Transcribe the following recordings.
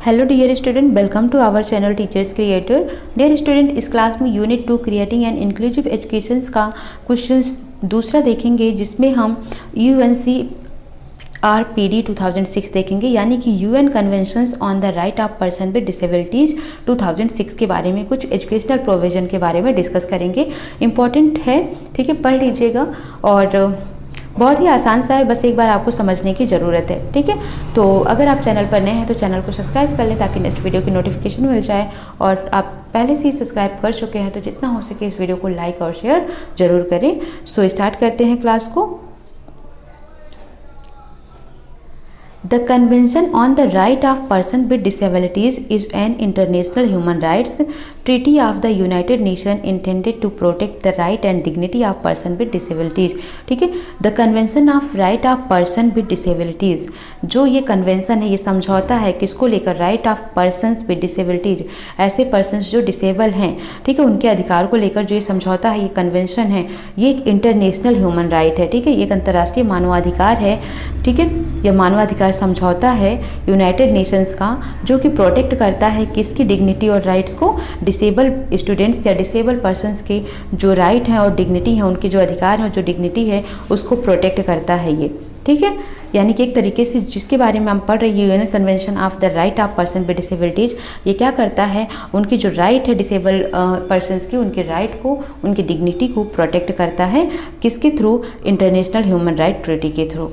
Hello dear student, welcome to our channel teachers creator. Dear student, इस class में unit 2 creating and inclusive education का question दूसरा देखेंगे, जिसमें हम UNCRPD 2006 देखेंगे, यानी कि UN conventions on the right of person with disabilities 2006 के बारे में कुछ एजुकेशनल प्रोविजन के बारे में डिस्कस करेंगे। इंपॉर्टेंट है, ठीक है, पढ़ लीजिएगा और बहुत ही आसान सा है, बस एक बार आपको समझने की ज़रूरत है, ठीक है। तो अगर आप चैनल पर नए हैं तो चैनल को सब्सक्राइब कर लें ताकि नेक्स्ट वीडियो की नोटिफिकेशन मिल जाए, और आप पहले से ही सब्सक्राइब कर चुके हैं तो जितना हो सके इस वीडियो को लाइक और शेयर ज़रूर करें। सो स्टार्ट करते हैं क्लास को। The Convention on the Right of Persons with Disabilities is an international human rights treaty of the United Nations intended to protect the right and dignity of persons with disabilities। ठीक है, The Convention of Right of Persons with Disabilities, जो ये convention है, ये समझौता है किसको लेकर? Right of persons with disabilities, ऐसे पर्सनस जो डिसेबल हैं, ठीक है, उनके अधिकार को लेकर जो ये समझौता है, ये कन्वेंशन है, ये एक इंटरनेशनल ह्यूमन राइट है, ठीक है, ये एक अंतर्राष्ट्रीय मानवाधिकार है, ठीक है। यह मानवाधिकार समझौता है यूनाइटेड नेशंस का, जो कि प्रोटेक्ट करता है किसकी? डिग्निटी और राइट्स को, डिसेबल स्टूडेंट्स या डिसेबल पर्सन्स के जो राइट हैं और डिग्निटी है, उनके जो अधिकार हैं, जो डिग्निटी है, उसको प्रोटेक्ट करता है ये, ठीक है। यानी कि एक तरीके से जिसके बारे में हम पढ़ रहे हैं, UN convention of the right of person with disabilities, ये क्या करता है? उनकी जो राइट है डिसेबल पर्सन्स की, उनके राइट को, उनकी डिग्निटी को प्रोटेक्ट करता है, किसके through? International human right treaty के through.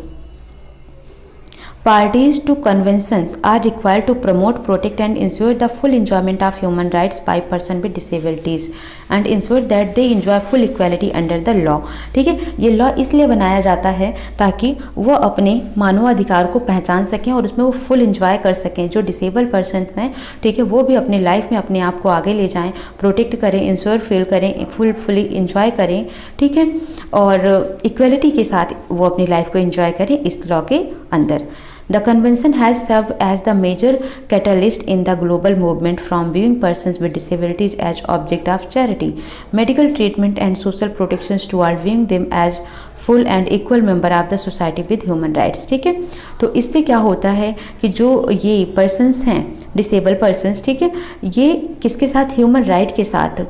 Parties to conventions are required to promote, protect and ensure the full enjoyment of human rights by person with disabilities and ensure that they enjoy full equality under the law। ठीक है, ये law इसलिए बनाया जाता है ताकि वो अपने मानवाधिकार को पहचान सकें और उसमें वो फुल इंजॉय कर सकें। जो डिसेबल पर्सनस हैं, ठीक है, वो भी अपने लाइफ में अपने आप को आगे ले जाएं, प्रोटेक्ट करें, इंश्योर फील करें, फुली इंजॉय करें, ठीक है, और इक्वलिटी के साथ वो अपनी लाइफ को इंजॉय करें इस लॉ के अंदर। The convention has served as the major catalyst in the global movement from viewing persons with disabilities as object of charity, medical treatment and social protections toward viewing them as full and equal member of the society with human rights। ठीक है, तो इससे क्या होता है कि जो ये पर्सन्स हैं, डिसेबल पर्सन्स, ठीक है, ये किसके साथ? ह्यूमन राइट के साथ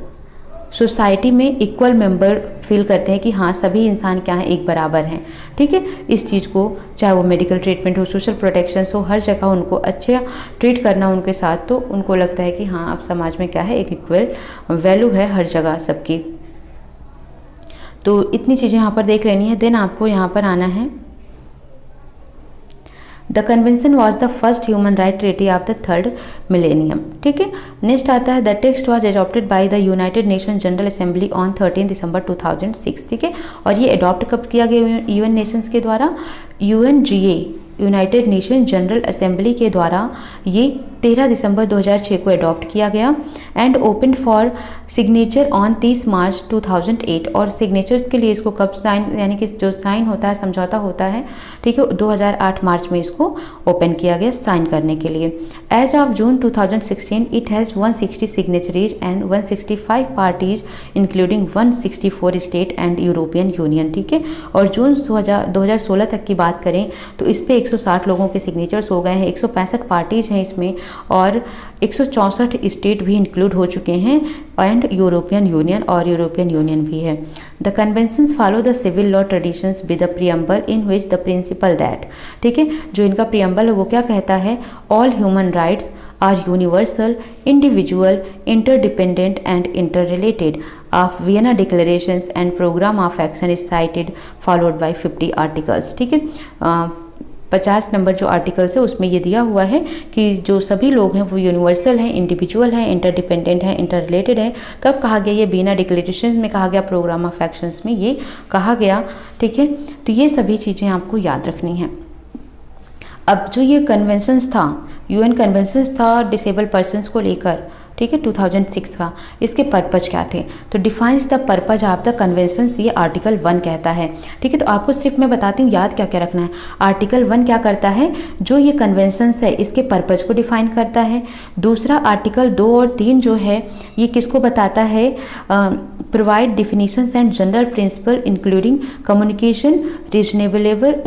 सोसाइटी में इक्वल मेंबर फील करते हैं कि हाँ, सभी इंसान क्या हैं? एक बराबर हैं, ठीक है। इस चीज़ को, चाहे वो मेडिकल ट्रीटमेंट हो, सोशल प्रोटेक्शंस हो, हर जगह उनको अच्छे ट्रीट करना उनके साथ, तो उनको लगता है कि हाँ, अब समाज में क्या है? एक इक्वल वैल्यू है हर जगह सबकी। तो इतनी चीज़ें यहाँ पर देख लेनी है। देन आपको यहाँ पर आना है, the convention was the first human right treaty of the third millennium. ठीक है, नेक्स्ट आता है, the text was adopted by the United nation general assembly on 13 दिसंबर 2006। ठीक है, और ये अडॉप्ट कब किया गया? यूएन नेशंस के द्वारा, UNGA, United nation general assembly के द्वारा ये 13 दिसंबर 2006 को अडॉप्ट किया गया and open for signature on 30 मार्च 2008। और सिग्नेचर्स के लिए इसको कब साइन, यानी कि जो साइन होता है, समझौता होता है, ठीक है, 2008 मार्च में इसको ओपन किया गया साइन करने के लिए। As of June 2016 it has 160 signatories and 165 parties including 164 state and European union. ठीक है, और जून 2016 तक की बात करें तो इस पर 160 लोगों के सिग्नेचर्स हो गए हैं, 165 पार्टीज हैं इसमें, और 164 स्टेट भी इंक्लूड हो चुके हैं एंड यूरोपियन यूनियन भी है। The conventions follow the civil law traditions with the preamble in which the principle that, ठीक है, जो इनका प्रियम्बल है वो क्या कहता है? All human rights are universal, individual, interdependent and interrelated of Vienna declarations and programme of action is cited followed by 50 articles. ठीक है, 50 नंबर जो आर्टिकल्स है उसमें ये दिया हुआ है कि जो सभी लोग हैं वो यूनिवर्सल हैं, इंडिविजुअल हैं, इंटरडिपेंडेंट हैं, इंटररिलेटेड है। कब कहा गया? ये वियना डिक्लेरेशंस में कहा गया, प्रोग्राम ऑफ एक्शंस में ये कहा गया। ठीक है, तो ये सभी चीज़ें आपको याद रखनी हैं। अब जो ये कन्वेंशंस था, यूएन कन्वेंशंस था डिसेबल पर्सन्स को लेकर, ठीक है 2006 का। इसके पर्पज क्या थे, तो defines the purpose of the convention, ये आर्टिकल 1 कहता है। ठीक है, तो आपको सिर्फ मैं बताती हूँ याद क्या क्या रखना है। आर्टिकल 1 क्या करता है, जो ये कन्वेंशंस है इसके पर्पज को डिफाइन करता है। दूसरा आर्टिकल 2 और 3 जो है ये किसको बताता है, provide definitions and general principle including communication,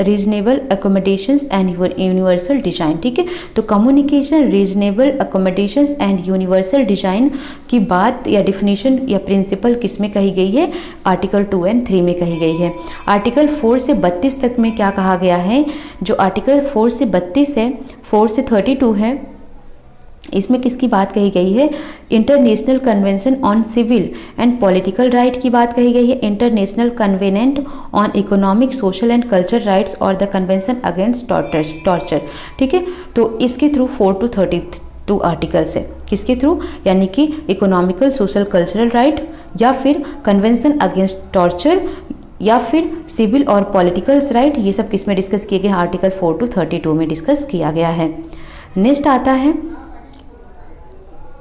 reasonable accommodations and universal design. ठीक है, तो communication, reasonable accommodations and universal design की बात या डिफिनीशन या प्रिंसिपल किस में कही गई है, आर्टिकल 2 एंड 3 में कही गई है। आर्टिकल 4 से 32 तक में क्या कहा गया है, जो आर्टिकल 4 से 32 है, 4 से 32 है, इसमें किसकी बात कही गई है, international convention on civil and political right की बात कही गई है, international covenant on economic, social and culture rights और द कन्वेंशन अगेंस्ट टॉर्चर। ठीक है, तो इसके थ्रू 4 to 32 आर्टिकल्स है, किसके थ्रू, यानी कि इकोनॉमिकल, सोशल, कल्चरल राइट, या फिर कन्वेंशन अगेंस्ट टॉर्चर, या फिर सिविल और पॉलिटिकल राइट, ये सब किस में डिस्कस किए गए, आर्टिकल 4 to 32 में डिस्कस किया गया है। नेक्स्ट आता है,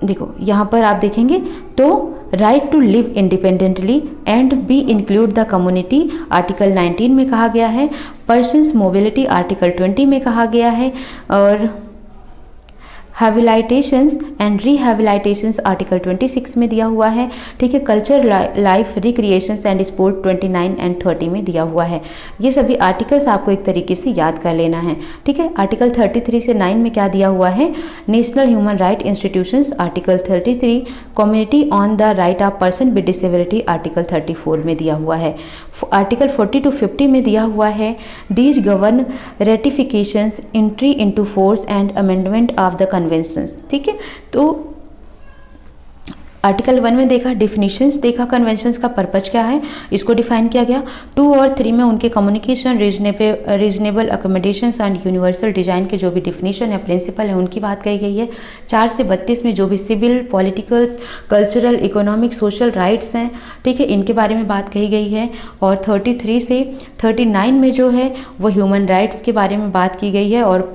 देखो यहाँ पर आप देखेंगे तो right to live independently and be include the community, article 19 में कहा गया है। पर्सन्स मोबिलिटी आर्टिकल 20 में कहा गया है। और हैबिलिटेशंस एंड रिहैबिलिटेशंस आर्टिकल 26 में दिया हुआ है। ठीक है, culture, life, recreations and sport 29 and 30 में दिया हुआ है। ये सभी आर्टिकल्स आपको एक तरीके से याद कर लेना है। ठीक है, आर्टिकल 33 से 9 में क्या दिया हुआ है, national human right institutions, article 33, community on the right of person with disability, article 34 में दिया हुआ है। आर्टिकल 40 to 50 में दिया हुआ है, these govern ratifications, entry into force and amendment of the conventions. ठीक है, तो आर्टिकल 1 में देखा डिफिनीशंस, देखा कन्वेंशंस का पर्पज क्या है, इसको डिफाइन किया गया। 2 और 3 में उनके communication, reasonable accommodations and universal design के जो भी डिफिनीशन या प्रिंसिपल है उनकी बात कही गई है। 4 से 32 में जो भी civil, politicals, cultural, economic, social rights हैं, ठीक है, इनके बारे में बात कही गई है। और 33 से 39 में जो है वो ह्यूमन राइट्स के बारे में बात की गई है और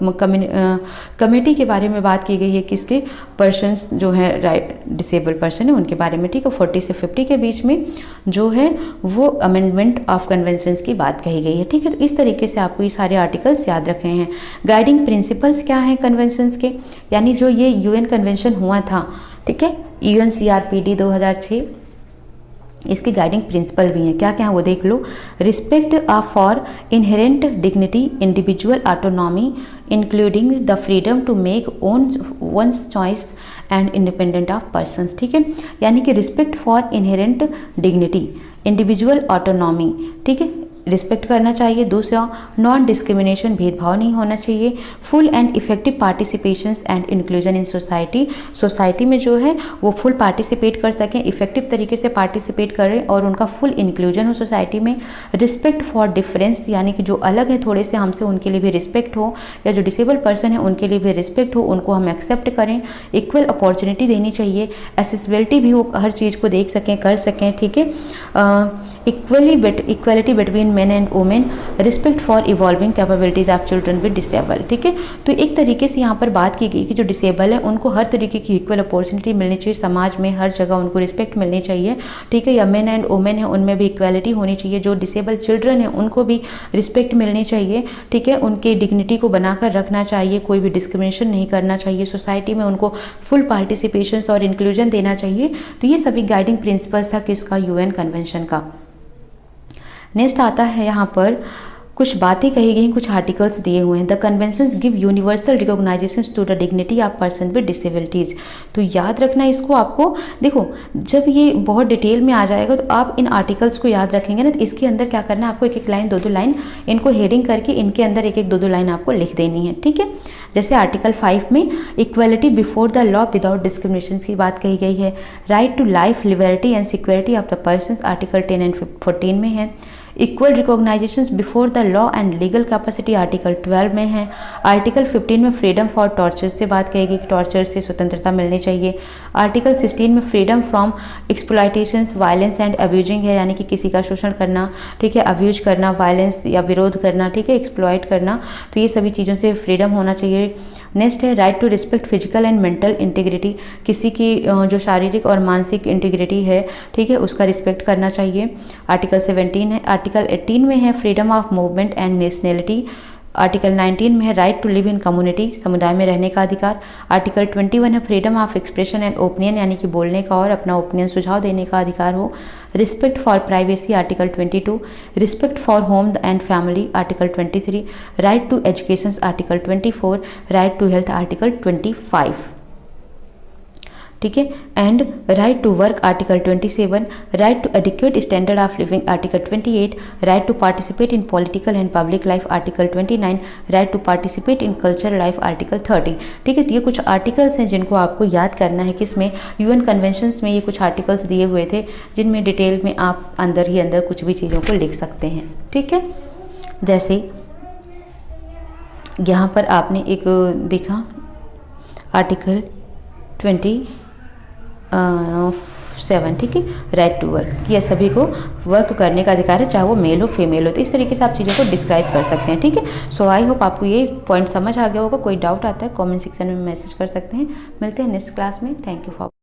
कमेटी के बारे में बात की गई है, किसके, पर्सन्स जो है राइट डिसेबल पर्सन है उनके बारे में। ठीक है, 40 से 50 के बीच में जो है वो अमेंडमेंट ऑफ कन्वेंशंस की बात कही गई है। ठीक है, तो इस तरीके से आपको ये सारे आर्टिकल्स याद रखने हैं। गाइडिंग प्रिंसिपल्स क्या हैं कन्वेंशंस के, यानी जो ये यूएन कन्वेंशन हुआ था, ठीक है, UNCRPD 2006, इसके गाइडिंग प्रिंसिपल भी हैं, क्या क्या है वो देख लो। Respect for inherent dignity, individual autonomy including the freedom to make one's choice and independent of persons. ठीक है, यानी कि respect for inherent dignity, individual autonomy, ठीक है, रिस्पेक्ट करना चाहिए। दूसरा, नॉन डिस्क्रिमिनेशन, भेदभाव नहीं होना चाहिए। Full and effective participations and inclusion in society, society में जो है वो फुल पार्टिसिपेट कर सकें, इफेक्टिव तरीके से पार्टिसिपेट करें और उनका फुल इंक्लूजन हो सोसाइटी में। रिस्पेक्ट फॉर डिफरेंस, यानी कि जो अलग है थोड़े से हमसे, उनके लिए भी रिस्पेक्ट हो, या जो डिसेबल पर्सन है उनके लिए भी रिस्पेक्ट हो, उनको हम एक्सेप्ट करें। इक्वल अपॉर्चुनिटी देनी चाहिए, एसेसिबिलिटी भी हो, हर चीज़ को देख सकें, कर सकें। ठीक है, equality between main and women, respect for evolving capabilities of children with disable. ठीक है, तो एक तरीके से यहाँ पर बात की गई कि जो डिसेबल है उनको हर तरीके की इक्वल अपॉर्चुनिटी मिलनी चाहिए, समाज में हर जगह उनको रिस्पेक्ट मिलनी चाहिए। ठीक है, या मेन एंड वुमेन है उनमें भी इक्वलिटी होनी चाहिए, जो डिसेबल चिल्ड्रन है उनको भी रिस्पेक्ट मिलनी चाहिए। ठीक है, उनकी डिग्निटी को बनाकर रखना चाहिए, कोई भी डिस्क्रिमिनेशन नहीं करना चाहिए, सोसाइटी में उनको फुल पार्टिसिपेशन और इंक्लूजन देना चाहिए। तो ये सभी गाइडिंग प्रिंसिपल्स था किसका, यूएन कन्वेंशन का। नेक्स्ट आता है यहाँ पर कुछ बातें कही गई, कुछ आर्टिकल्स दिए हुए हैं। The conventions give universal recognisations to the dignity of person with disabilities. तो याद रखना इसको, आपको देखो जब ये बहुत डिटेल में आ जाएगा तो आप इन आर्टिकल्स को याद रखेंगे ना, तो इसके अंदर क्या करना है आपको, एक एक लाइन, दो दो लाइन इनको हेडिंग करके इनके अंदर एक एक दो दो लाइन आपको लिख देनी है। ठीक है, जैसे आर्टिकल 5 में equality before the law without discrimination की बात कही गई है। Right to life, liberty and security of the person, article 10 and 14 में है। Equal recognisations before the law and legal capacity, article 12 में है। आर्टिकल 15 में फ्रीडम फॉर टॉर्चर से बात कहेगी कि टॉर्चर से स्वतंत्रता मिलनी चाहिए। आर्टिकल 16 में freedom from exploitations, violence and abusing है, यानी कि किसी का शोषण करना, ठीक है, अब्यूज करना, वायलेंस या विरोध करना, ठीक है, एक्सप्लॉयट करना, तो ये सभी चीज़ों से फ्रीडम होना चाहिए। नेक्स्ट है right to respect physical and mental integrity, किसी की जो शारीरिक और मानसिक इंटीग्रिटी है, ठीक है, उसका रिस्पेक्ट करना चाहिए। आर्टिकल 17 है। आर्टिकल 18 में है freedom of movement and nationality. Article 19 में है right to live in community, समुदाय में रहने का अधिकार। आर्टिकल 21 है freedom of expression and opinion, यानी कि बोलने का और अपना ओपिनियन सुझाव देने का अधिकार हो। Respect for privacy article 22, respect for home and family article 23, right to education article 24, right to health article 25, ठीक है, and right to work article 27, right to adequate standard of living article 28, right to participate in political and public life article 29, right to participate in cultural life article 30, ठीक है। तो ये कुछ articles हैं जिनको आपको याद करना है, किसमें, यूएन कन्वेंशंस में ये कुछ आर्टिकल्स दिए हुए थे जिनमें डिटेल में आप अंदर ही अंदर कुछ भी चीज़ों को लिख सकते हैं, ठीक है। जैसे यहाँ पर आपने एक देखा आर्टिकल 27, ठीक है, राइट टू वर्क, यह सभी को वर्क करने का अधिकार है, चाहे वो मेल हो फीमेल हो। तो इस तरीके से आप चीज़ों को डिस्क्राइब कर सकते हैं, ठीक है। सो आई होप आपको ये पॉइंट समझ आ गया होगा। कोई डाउट आता है कमेंट सेक्शन में मैसेज कर सकते हैं। मिलते हैं नेक्स्ट क्लास में। Thank you for